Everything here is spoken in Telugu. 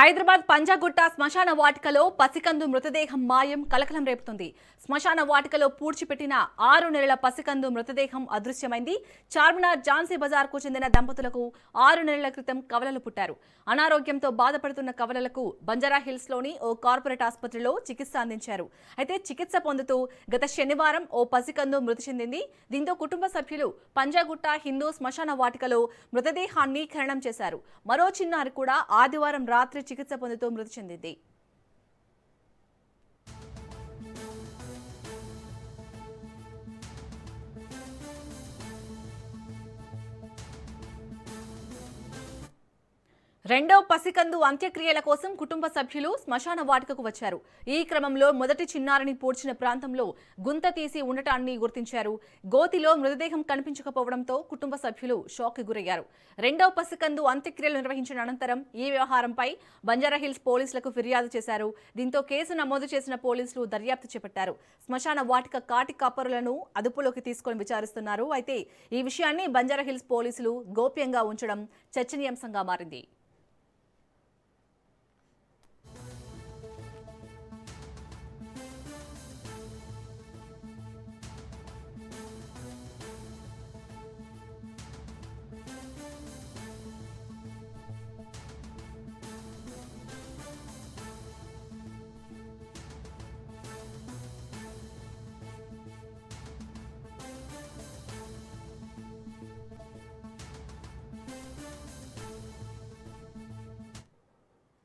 హైదరాబాద్ పంజాగుట్ట శ్మశాన వాటికలో పసికందు మృతదేహం మాయం కలకలం రేపుతుంది. శ్మశాన వాటికలో పూడ్చిపెట్టిన 6 నెలల పసికందు మృతదేహం అదృశ్యమైంది. చార్మినార్ ఝాన్సీ బజార్కు చెందిన దంపతులకు 6 నెలల క్రితం కవలలు పుట్టారు. అనారోగ్యంతో బాధపడుతున్న కవలలకు బంజారాహిల్స్లోని ఓ కార్పొరేట్ ఆసుపత్రిలో చికిత్స అందించారు. అయితే చికిత్స పొందుతూ గత శనివారం ఓ పసికందు మృతి చెందింది. దీంతో కుటుంబ సభ్యులు పంజాగుట్ట హిందూ శ్మశాన వాటికలో మృతదేహాన్ని ఖననం చేశారు. మరో చిన్నారి కూడా ఆదివారం రాత్రి చికిత్స పొందుతూ మృతి చెందింది. రెండో పసికందు అంత్యక్రియల కోసం కుటుంబ సభ్యులు శ్మశాన వాటికకు వచ్చారు. ఈ క్రమంలో మొదటి చిన్నారిని పూడ్చిన ప్రాంతంలో గుంత తీసి ఉండటాన్ని గుర్తించారు. గోతిలో మృతదేహం కనిపించకపోవడంతో కుటుంబ సభ్యులు షాక్కి గురయ్యారు. రెండో పసికందు అంత్యక్రియలు నిర్వహించిన అనంతరం ఈ వ్యవహారంపై బంజారాహిల్స్ పోలీసులకు ఫిర్యాదు చేశారు. దీంతో కేసు నమోదు చేసిన పోలీసులు దర్యాప్తు చేపట్టారు. శ్మశాన వాటిక కాటి కాపరులను అదుపులోకి తీసుకొని విచారిస్తున్నారు. అయితే ఈ విషయాన్ని బంజారాహిల్స్ పోలీసులు గోప్యంగా ఉంచడం చర్చనీయాంశంగా మారింది.